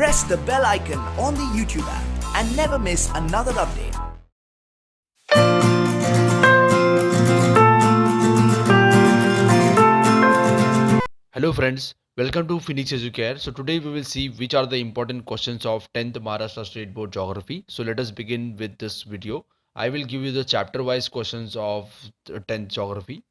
press the bell icon on the YouTube app and never miss another update. Hello friends, welcome to Phoenix Educare. So today we will see which are the important questions of 10th Maharashtra State Board Geography. So let us begin with this video. I will give you the chapter wise questions of the 10th Geography.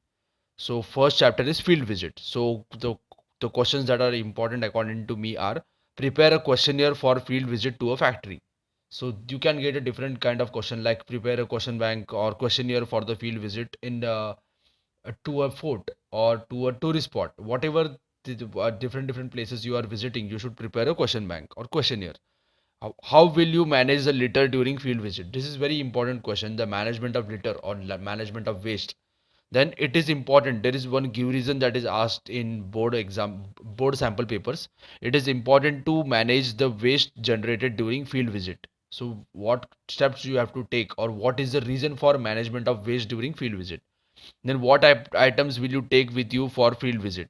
So first chapter is field visit. So the questions that are important according to me are: prepare a questionnaire for field visit to a factory. So you can get a different kind of question like prepare a question bank or questionnaire for the field visit to a fort or to a tourist spot, whatever different places you are visiting, you should prepare a question bank or questionnaire. How will you manage the litter during field visit? This is very important question, the management of litter or management of waste. Then it is important, there is one give reason that is asked in board sample papers. It is important to manage the waste generated during field visit. So what steps you have to take, or what is the reason for management of waste during field visit? Then what items will you take with you for field visit?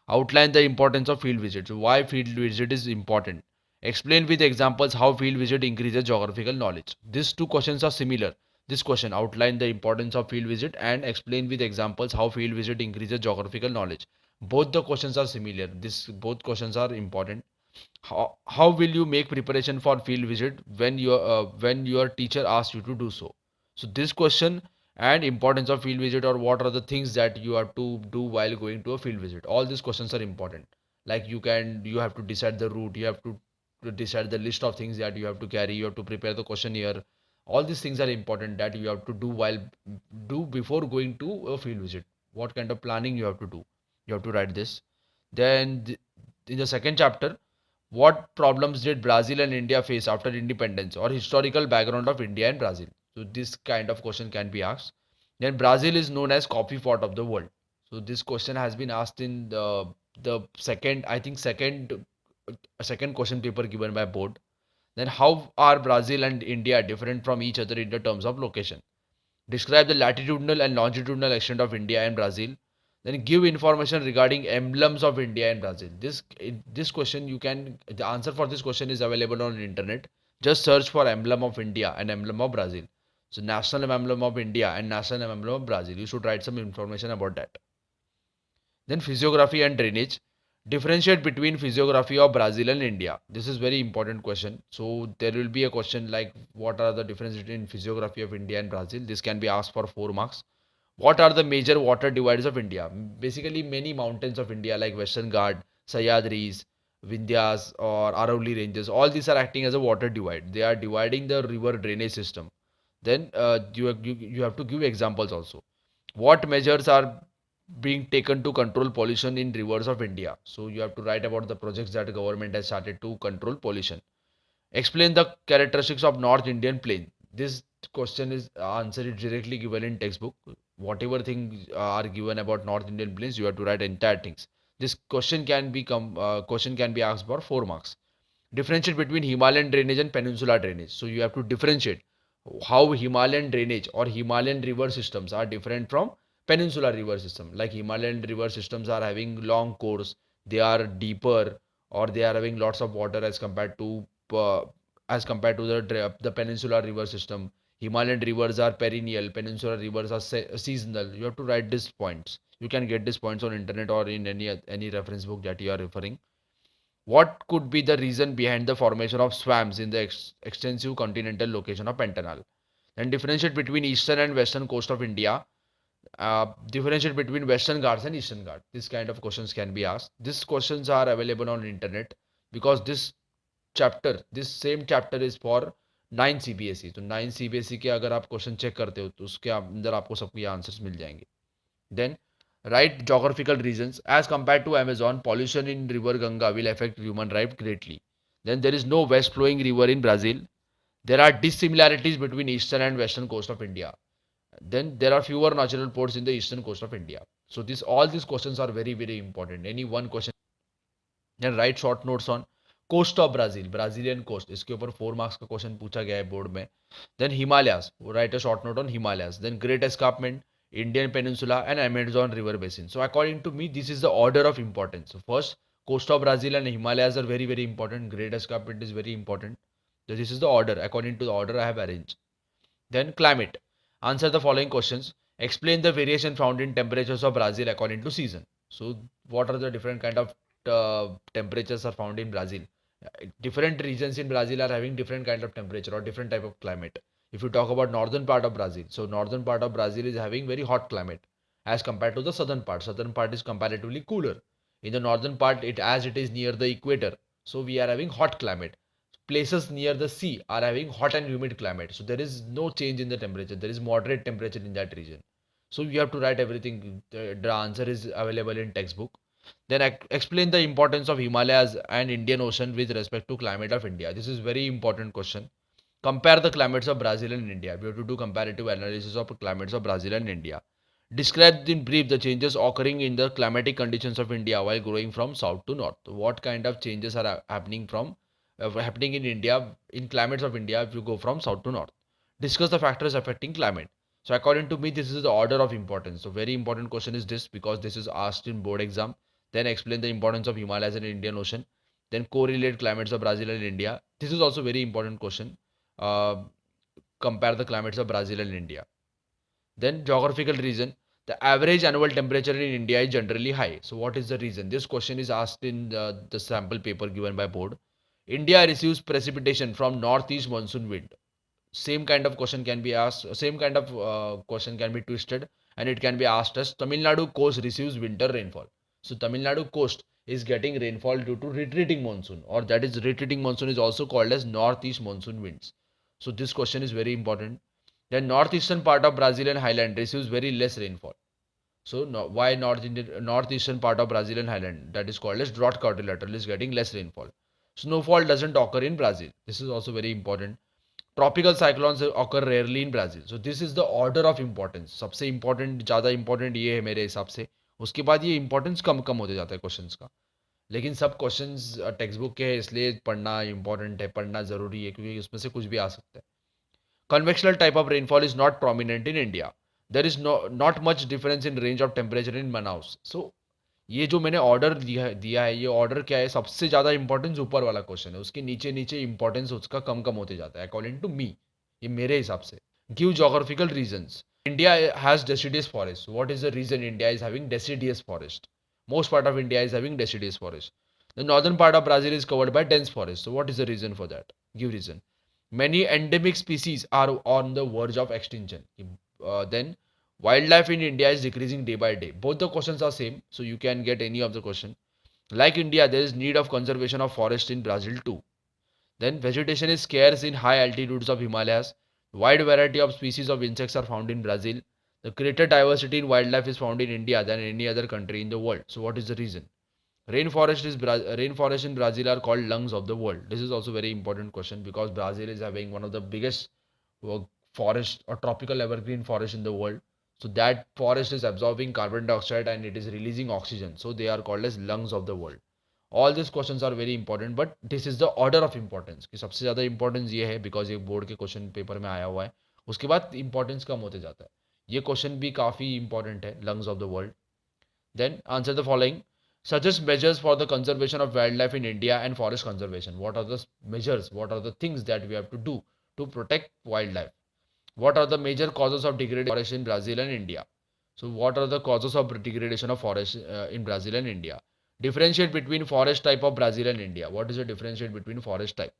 Outline the importance of field visit. So why field visit is important? Explain with examples how field visit increases geographical knowledge. These two questions are similar. This question, outline the importance of field visit, and explain with examples how field visit increases geographical knowledge. Both the questions are similar. This both questions are important. How will you make preparation for field visit when your teacher asks you to do so? So this question and importance of field visit, or what are the things that you have to do while going to a field visit, all these questions are important. Like you have to decide the route, you have to decide the list of things that you have to carry, you have to prepare the questionnaire. All these things are important that you have to do before going to a field visit. What kind of planning you have to do, you have to write this. Then in the second chapter, what problems did Brazil and India face after independence, or historical background of India and Brazil? So this kind of question can be asked. Then Brazil is known as coffee pot of the world. So this question has been asked in the second, I think second question paper given by board. Then how are Brazil and India different from each other in the terms of location? Describe the latitudinal and longitudinal extent of India and Brazil. Then give information regarding emblems of India and Brazil. This question, you can, the answer for this question is available on the internet. Just search for emblem of India and emblem of Brazil. So national emblem of India and national emblem of Brazil. You should write some information about that. Then physiography and drainage. Differentiate between physiography of Brazil and India. This is very important question. So there will be a question like what are the differences between physiography of India and Brazil? This can be asked for 4 marks. What are the major water divides of India? Basically many mountains of India like Western Ghat, Sahyadris, Vindhyas or Aravalli ranges. All these are acting as a water divide. They are dividing the river drainage system. Then you have to give examples also. What measures are being taken to control pollution in rivers of India? So you have to write about the projects that the government has started to control pollution. Explain the characteristics of North Indian plain. This question is answer is directly given in textbook. Whatever things are given about North Indian plains, you have to write entire things. This question can be asked for 4 marks. Differentiate between Himalayan drainage and peninsular drainage. So you have to differentiate how Himalayan drainage or Himalayan river systems are different from peninsular river system. Like Himalayan river systems are having long course, they are deeper, or they are having lots of water uh, as compared to the peninsular river system. Himalayan rivers are perennial, peninsular rivers are seasonal. You have to write these points. You can get these points on internet or in any reference book that you are referring. What could be the reason behind the formation of swamps in the extensive continental location of Pantanal? And differentiate between eastern and western coast of India. Differentiate between Western Ghats and Eastern Ghats. This kind of questions can be asked. These questions are available on internet because this same chapter is for 9 CBSE. तो 9 CBSE के अगर आप question check करते हो तो उसके अंदर आपको सबके आंसर्स मिल जाएंगे. Then write geographical reasons. As compared to Amazon, pollution in river Ganga will affect human life greatly. Then there is no west flowing river in Brazil. There are dissimilarities between eastern and western coast of India. Then there are fewer natural ports in the eastern coast of India. So this all these questions are very important. Any one question. Then write short notes on coast of Brazil, Brazilian coast. इसके ऊपर 4 marks का question पूछा गया है board में. Then Himalayas, write a short note on Himalayas. Then Great Escarpment, Indian Peninsula and Amazon River Basin. So according to me, this is the order of importance. So first Coast of Brazil and Himalayas are very, very important. Great Escarpment is very important. So this is the order. According to the order I have arranged. Then climate. Answer the following questions. Explain the variation found in temperatures of Brazil according to season. So what are the different kind of temperatures are found in Brazil? Different regions in Brazil are having different kind of temperature or different type of climate. If you talk about northern part of Brazil, so northern part of Brazil is having very hot climate as compared to the southern part. Southern part is comparatively cooler. In the northern part, it is near the equator, so we are having hot climate. Places near the sea are having hot and humid climate, so there is no change in the temperature. There is moderate temperature in that region. So you have to write everything. The answer is available in textbook. Then explain the importance of Himalayas and Indian Ocean with respect to climate of India. This is very important question. Compare the climates of Brazil and India. We have to do comparative analysis of climates of Brazil and India. Describe in brief the changes occurring in the climatic conditions of India while growing from south to north. What kind of changes are happening in India in climates of India if you go from south to north? Discuss the factors affecting climate. So according to me, this is the order of importance. So very important question is this because this is asked in board exam. Then explain the importance of Himalayas and Indian Ocean. Then correlate climates of Brazil and India. This is also very important question. Uh, Compare the climates of Brazil and India. Then geographical reason. The average annual temperature in India is generally high. So what is the reason? This question is asked in the sample paper given by board. India receives precipitation from northeast monsoon wind. Same kind of question can be asked. Same kind of question can be twisted, and it can be asked as Tamil Nadu coast receives winter rainfall. So Tamil Nadu coast is getting rainfall due to retreating monsoon, or that is retreating monsoon is also called as northeast monsoon winds. So this question is very important. The northeastern part of Brazilian highland receives very less rainfall. So why northeastern part of Brazilian highland that is called as drought quadrilateral is getting less rainfall. Snowfall doesn't occur in Brazil. This is also very important. Tropical cyclones occur rarely in Brazil. So this is the order of importance. सबसे important ज़्यादा important ये है मेरे हिसाब से. उसके बाद ये importance कम कम होते जाता है questions का. लेकिन सब क्वेश्चंस टेक्स्ट बुक के हैं इसलिए पढ़ना इंपॉर्टेंट है, पढ़ना ज़रूरी है क्योंकि उसमें से कुछ भी आ सकता है. Convectional type of rainfall is not prominent in India. There is not much difference in range of temperature in Manaus. So ये जो मैंने ऑर्डर दिया है ये ऑर्डर क्या है सबसे ज़्यादा इंपॉर्टेंस ऊपर वाला क्वेश्चन है उसके नीचे नीचे इंपॉर्टेंस उसका कम कम होते जाता है अकॉर्डिंग टू मी ये मेरे हिसाब से give geographical reasons India has deciduous forest what is the reason India is having deciduous forest most part of India is having deciduous forest. The northern part of Brazil is covered by dense forest. So what is the reason for that? Give reason. Many endemic species are on the verge of extinction. Then wildlife in India is decreasing day by day. Both the questions are same, so you can get any of the question. Like India, there is need of conservation of forest in Brazil too. Then vegetation is scarce in high altitudes of Himalayas. Wide variety of species of insects are found in Brazil. The greater diversity in wildlife is found in India than any other country in the world. So what is the reason? Rainforest in Brazil are called lungs of the world. This is also very important question because Brazil is having one of the biggest forest or tropical evergreen forest in the world. So that forest is absorbing carbon dioxide and it is releasing oxygen. So they are called as lungs of the world. All this questions are very important but this is the order of importance कि सबसे ज़्यादा importance ये है because ये board के question paper में आया हुआ है उसके बाद इंपॉर्टेंस कम होते जाता है ये क्वेश्चन भी काफ़ी इंपॉर्टेंट है lungs of the world then answer the following suggest measures for the conservation of wildlife in India and forest conservation. What are the measures? What are the things that we have to do to protect wildlife? What are the major causes of degradation of forest in Brazil and India? So, what are the causes of degradation of forest in Brazil and India? Differentiate between forest type of Brazil and India. What is the differentiate between forest type?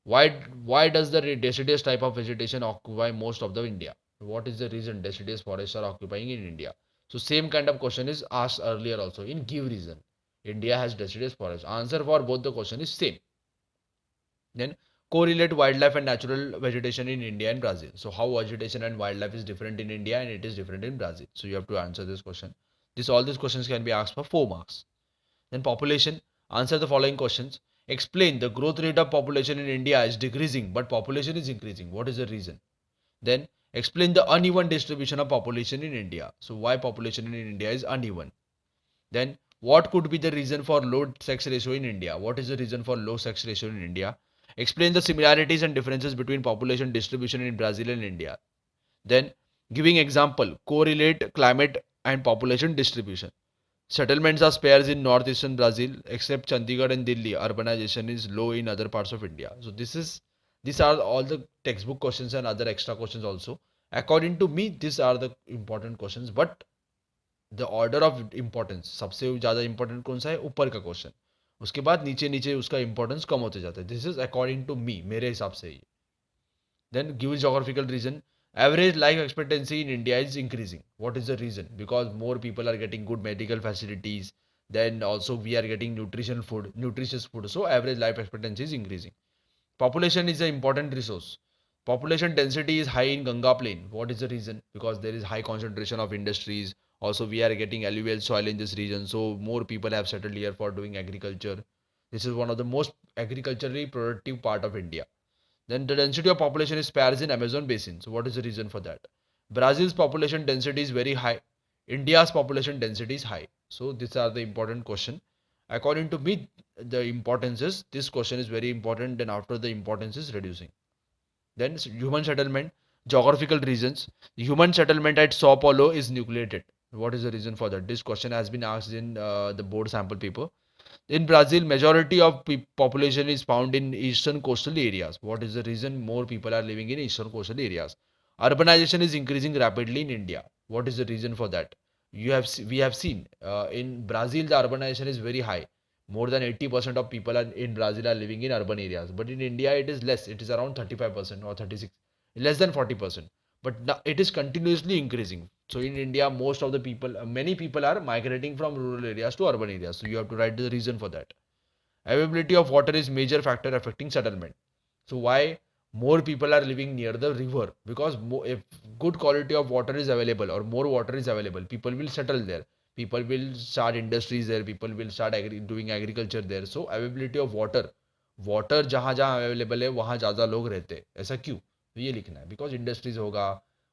Why does the deciduous type of vegetation occupy most of the India? What is the reason deciduous forests are occupying in India? So same kind of question is asked earlier also in give reason. India has deciduous forest. Answer for both the question is same. Then correlate wildlife and natural vegetation in India and Brazil. So how vegetation and wildlife is different in India and it is different in Brazil. So you have to answer this question. All these questions can be asked for 4 marks. Then population. Answer the following questions. Explain the growth rate of population in India is decreasing but population is increasing. What is the reason? Then explain the uneven distribution of population in India. So why population in India is uneven? Then what could be the reason for low sex ratio in India? What is the reason for low sex ratio in India? Explain the similarities and differences between population distribution in Brazil and India. Then giving example, correlate climate and population distribution. Settlements are sparse in northeastern Brazil, except Chandigarh and Delhi. Urbanization is low in other parts of India. So these are all the textbook questions and other extra questions also. According to me, these are the important questions. But the order of importance, सबसे ज़्यादा important कौन सा है? ऊपर का question. उसके बाद नीचे नीचे उसका इंपॉर्टेंस कम होते जाता है. This is according to me, मेरे हिसाब से ही. Then give geographical reason. Average life expectancy in India is increasing. What is the reason? Because more people are getting good medical facilities. Then also we are getting nutritious food. So average life expectancy is increasing. Population is an important resource. Population density is high in Ganga Plain. What is the reason? Because there is high concentration of industries. Also, we are getting alluvial soil in this region, so more people have settled here for doing agriculture. This is one of the most agriculturally productive part of India. Then the density of population is sparse in Amazon basin. So what is the reason for that? Brazil's population density is very high. India's population density is high. So these are the important question. According to me, the importance is this question is very important. Then after the importance is reducing. Then human settlement, geographical reasons. Human settlement at Sao Paulo is nucleated. What is the reason for that? This question has been asked in the board sample paper. In Brazil, majority of population is found in eastern coastal areas. What is the reason? More people are living in eastern coastal areas. Urbanization is increasing rapidly in India. What is the reason for that? We have seen in Brazil the urbanization is very high. More than 80% of people in Brazil are living in urban areas. But in India it is less. It is around 35% or 36, less than 40%. But it is continuously increasing. So in India, most of the people, many people are migrating from rural areas to urban areas. So you have to write the reason for that. Availability of water is major factor affecting settlement. So why more people are living near the river? Because if good quality of water is available or more water is available, people will settle there. People will start industries there. People will start doing agriculture there. So availability of water, water जहाँ जहाँ available है वहाँ ज़्यादा लोग रहते हैं. ऐसा क्यों? तो ये लिखना है. बिकॉज इंडस्ट्रीज होगा,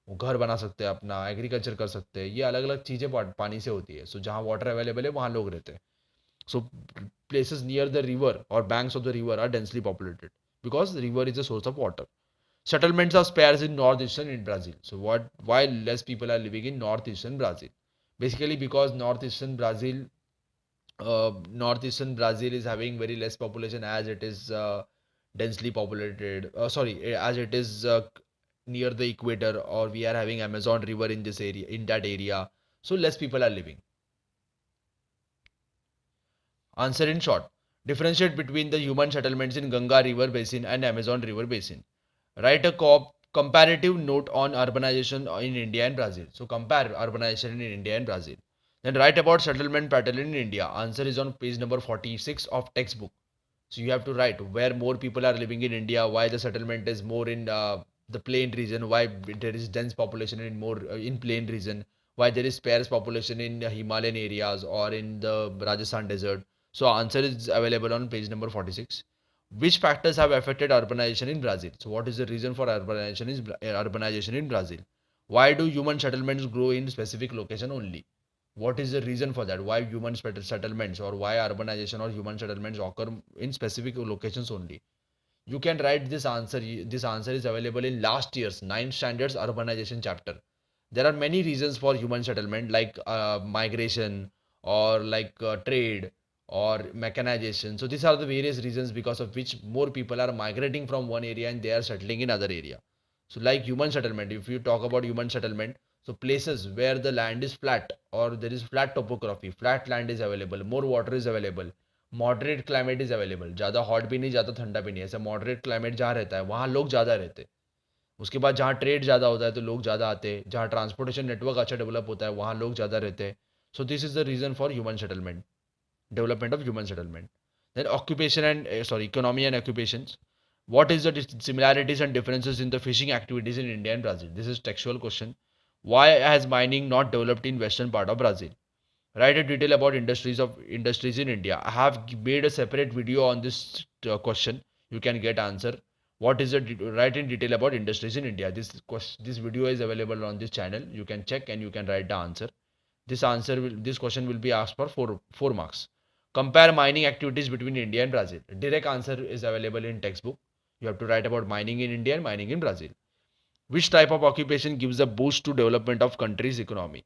वो घर बना सकते हैं अपना, एग्रीकल्चर कर सकते हैं. ये अलग अलग चीज़ें पानी से होती है. सो जहाँ वाटर अवेलेबल है वहाँ लोग रहते हैं. So places near the river or banks of the river are densely populated because the river is a source of water. Settlements are sparse in northeastern in Brazil. So why less people are living in northeastern Brazil? Basically because northeastern Brazil is having very less population as it is densely populated. As it is near the equator, or we are having Amazon river in this area, in that area. So less people are living. Answer in short. Differentiate between the human settlements in Ganga River Basin and Amazon River Basin. Write a comparative note on urbanization in India and Brazil. So compare urbanization in India and Brazil. Then write about settlement pattern in India. Answer is on page number 46 of textbook. So you have to write where more people are living in India, why the settlement is more in the plain region, why there is dense population in more in plain region, why there is sparse population in Himalayan areas or in the Rajasthan desert. So answer is available on page number 46. Which factors have affected urbanization in Brazil? So what is the reason for urbanization in Brazil? Why do human settlements grow in specific location only? What is the reason for that? Why human settlements or why urbanization or human settlements occur in specific locations only? You can write this answer. This answer is available in last year's 9th standards urbanization chapter. There are many reasons for human settlement like migration or like trade or mechanization. So these are the various reasons because of which more people are migrating from one area and they are settling in other area. So like human settlement, if you talk about human settlement, so places where the land is flat or there is flat topography, flat land is available, more water is available, moderate climate is available. ज़्यादा hot भी नहीं, ज़्यादा ठंडा भी नहीं, ऐसा moderate climate जहाँ रहता है वहाँ लोग ज़्यादा रहते हैं. उसके बाद जहाँ ट्रेड ज़्यादा होता है तो लोग ज़्यादा आते हैं, जहाँ ट्रांसपोर्टेशन नेटवर्क अच्छा डेवलप होता है वहाँ लोग ज़्यादा रहते हैं. So this is the reason for human settlement, development of human settlement. Then occupation and economy and occupations. What is the similarities and differences in the fishing activities in India and Brazil? This is textual question. Why has mining not developed in western part of Brazil? Write a detail about industries in India. I have made a separate video on this question. You can get answer. What is the write in detail about industries in India? This video is available on this channel. You can check and you can write the answer. This question will be asked for four marks. Compare mining activities between India and Brazil. Direct answer is available in textbook. You have to write about mining in India and mining in Brazil. Which type of occupation gives a boost to development of country's economy?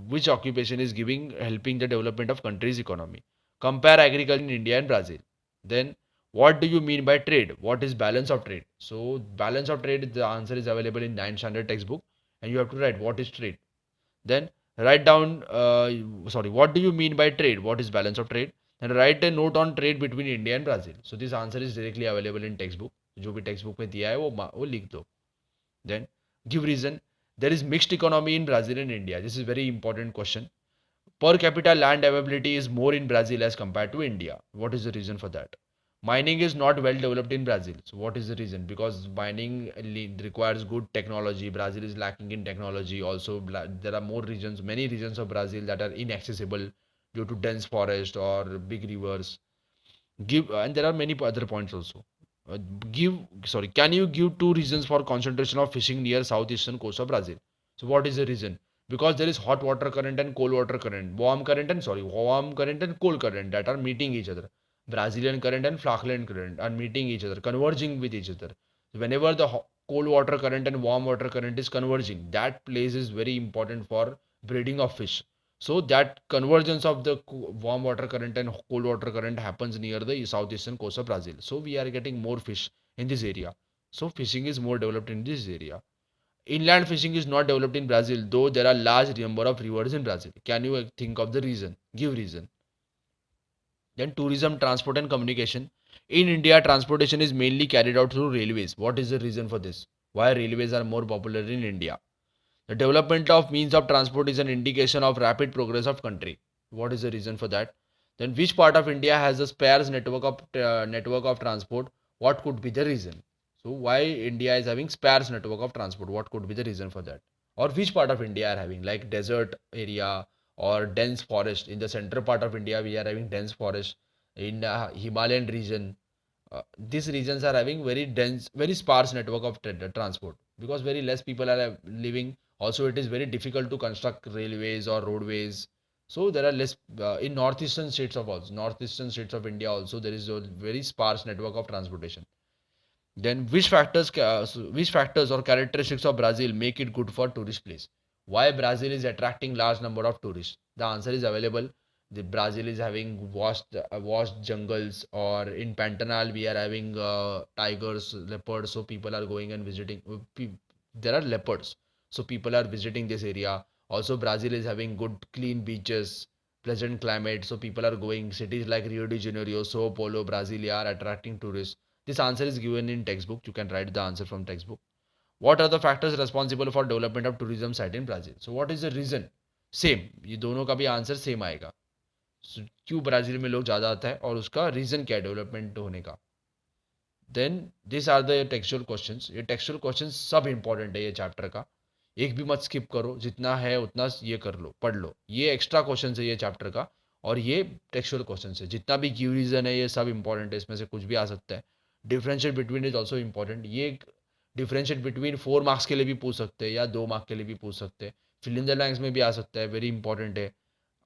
which occupation is giving helping the development of country's economy. Compare agriculture in India and Brazil. Then what do you mean by trade? What is balance of trade? So balance of trade, the answer is available in 9th standard textbook, and you have to write what is trade. Then write down, what do you mean by trade? What is balance of trade? And write a note on trade between India and Brazil. So this answer is directly available in textbook. जो भी textbook में दिया है वो लिख दो. Then give reason. There is mixed economy in Brazil and India. This is very important question. Per capita land availability is more in Brazil as compared to India. What is the reason for that? Mining is not well developed in Brazil. So what is the reason? Because mining requires good technology. Brazil is lacking in technology. Also, there are many regions of Brazil that are inaccessible due to dense forest or big rivers. And there are many other points also. Give Sorry, can you give two reasons for concentration of fishing near southeastern coast of Brazil? So what is the reason? Because there is hot water current and cold water current, warm current and cold current that are meeting each other. Brazilian current and Falkland current are meeting each other, converging with each other. So whenever the cold water current and warm water current is converging, that place is very important for breeding of fish. So that convergence of the warm water current and cold water current happens near the southeastern coast of Brazil. So we are getting more fish in this area. So fishing is more developed in this area. Inland fishing is not developed in Brazil, though there are large number of rivers in Brazil. Can you think of the reason? Give reason. Then tourism, transport and communication. In India, transportation is mainly carried out through railways. What is the reason for this? Why railways are more popular in India? The development of means of transport is an indication of rapid progress of country. What is the reason for that? Then which part of India has a sparse network of transport? What could be the reason? So why India is having sparse network of transport? What could be the reason for that? Or which part of India are having like desert area or dense forest? In the central part of India, we are having dense forest. In Himalayan region, these regions are having very dense, very sparse network of transport because very less people are living. Also, it is very difficult to construct railways or roadways. So there are less in northeastern states of India. Also, there is a very sparse network of transportation. Then which factors or characteristics of Brazil make it good for tourist place? Why Brazil is attracting large number of tourists? The answer is available. The Brazil is having vast jungles, or in Pantanal we are having tigers, leopards. So people are going and visiting. There are leopards, so people are visiting this area. Also, Brazil is having good clean beaches, pleasant climate. So people are going. Cities like Rio de Janeiro, Sao Paulo, Brasilia are attracting tourists. This answer is given in textbook. You can write the answer from textbook. What are the factors responsible for development of tourism site in Brazil? So what is the reason? Same, ये दोनों का भी answer same आएगा. So, क्यों Brazil में लोग ज़्यादा आता है और उसका रीज़न क्या है डेवलपमेंट होने का. Then this are the textual questions. ये टेक्सचुअल क्वेश्चंस सब इंपॉर्टेंट है ये चैप्टर का. एक भी मत स्किप करो, जितना है उतना ये कर लो, पढ़ लो. ये एक्स्ट्रा क्वेश्चन है ये चैप्टर का, और ये टेक्सचुअल क्वेश्चन है. जितना भी क्यू रीजन है ये सब इंपॉर्टेंट है, इसमें से कुछ भी आ सकता है. Differentiate between is also important. ये डिफरेंशिएट बिटवीन 4 मार्क्स के लिए भी पूछ सकते हैं या 2 मार्क के लिए भी पूछ सकते हैं. फिल इन द ब्लैंक्स में भी आ सकता है, वेरी इंपॉर्टेंट है.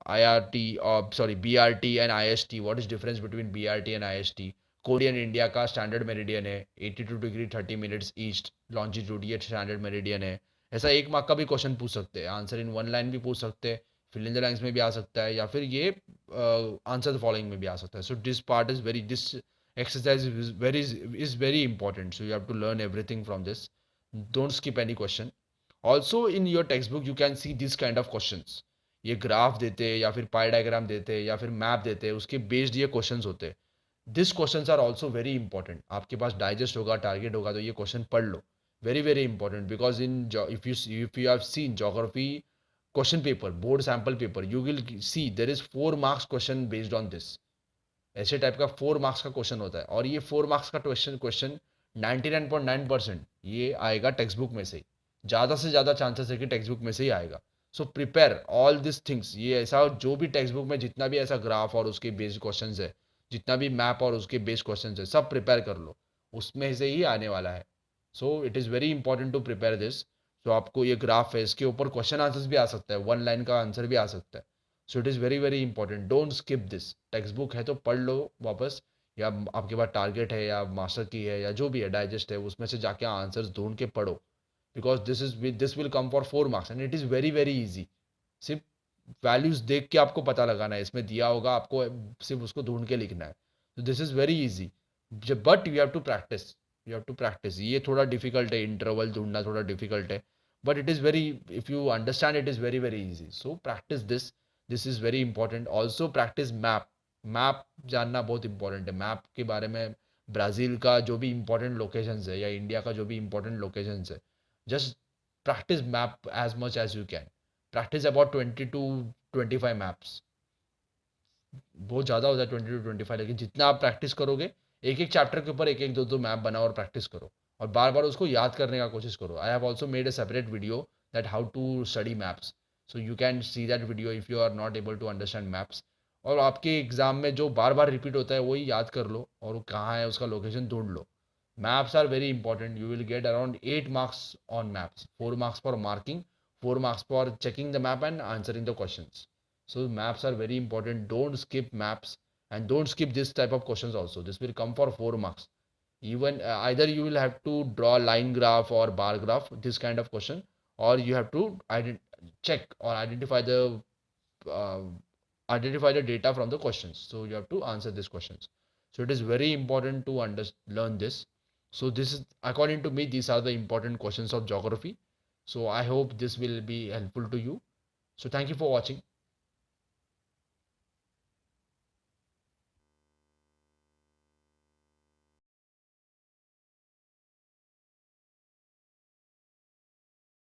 BRT and IST. What is difference between BRT and IST? Korean India का स्टैंडर्ड मेरिडियन है, 82 डिग्री 30 मिनट्स ईस्ट लॉन्जिट्यूड, ये स्टैंडर्ड मेरिडियन है. ऐसा 1 मार्क का भी क्वेश्चन पूछ सकते हैं, आंसर इन वन लाइन भी पूछ सकते हैं, फिल इन द ब्लैंक्स में भी आ सकता है, या फिर ये आंसर द फॉलोइंग में भी आ सकता है. So this exercise is very important, so you have to learn everything from this. Don't skip any question. Also in your textbook you can see this kind of questions. ये graph देते हैं या फिर पाई diagram देते हैं या फिर map देते हैं, उसके बेस्ड ये क्वेश्चंस होते हैं. This questions are also very important. आपके पास डाइजेस्ट होगा, टारगेट होगा, तो ये क्वेश्चन पढ़ लो. Very very important, because in if you have seen geography question paper, board sample paper, you will see there is 4 marks question based on this. ऐसे type का 4 मार्क्स का क्वेश्चन होता है, और ये 4 मार्क्स का क्वेश्चन 99.9% ये आएगा टेक्स्ट बुक में से ही. ज़्यादा से ज़्यादा चांसेस है कि टेक्स्ट बुक में से ही आएगा. So prepare all this things. ये ऐसा जो भी टेक्स्ट बुक में जितना भी ऐसा ग्राफ और उसके बेस्ड क्वेश्चंस है, जितना भी मैप और उसके बेस्ड क्वेश्चंस है, सब प्रिपेयर कर लो, उसमें से ही आने वाला है. So it is very important to prepare this. तो आपको ये ग्राफ है, इसके ऊपर क्वेश्चन आंसर्स भी आ सकता है, 1 लाइन का आंसर भी आ सकता है. So it is very very important. Don't skip this. Text book है तो पढ़ लो वापस, या आपके पास टारगेट है या मास्टर की है या जो भी है डाइजेस्ट है, उसमें से जाके आंसर्स ढूंढ के पढ़ो, because this will come for 4 marks and it is very very easy. सिर्फ वैल्यूज देख के आपको पता लगाना है, इसमें दिया होगा आपको सिर्फ उसको ढूंढ के लिखना है. तो this is very easy, but you have to practise. You have to practise. ये थोड़ा डिफिकल्ट है, इंटरवल ढूंढना थोड़ा डिफिकल्ट है, but it is very, if you understand it is very very easy. So practise this. This is very important. Also practise map. Map जानना बहुत important है. Map के बारे में ब्राज़ील का जो भी इंपॉर्टेंट लोकेशंस है या इंडिया का जो भी इंपॉर्टेंट लोकेशंस है, just practice map as much as you can. Practice about 20 to 25 maps. बहुत ज़्यादा होता है 20 to 25, लेकिन जितना आप प्रैक्टिस करोगे, एक एक चैप्टर के ऊपर एक एक दो दो मैप बनाओ और प्रैक्टिस करो और बार बार उसको याद करने का कोशिश करो. I have also made a separate video that how to study maps, so you can see that video if you are not able to understand maps. और आपके एग्जाम में जो बार बार रिपीट होता है वही याद कर लो और वो कहाँ है उसका लोकेशन ढूंढ लो. Maps are very important. You will get around 8 marks on maps. 4 marks for marking, 4 marks for checking the map and answering the questions. So maps are very important. Don't skip maps and don't skip this type of questions also. This will come for 4 marks. Even either you will have to draw line graph or bar graph, this kind of question, or you have to check or uh, identify the data from the questions. So you have to answer these questions. So it is very important to learn this. So this is, according to me, these are the important questions of geography. So I hope this will be helpful to you. So thank you for watching.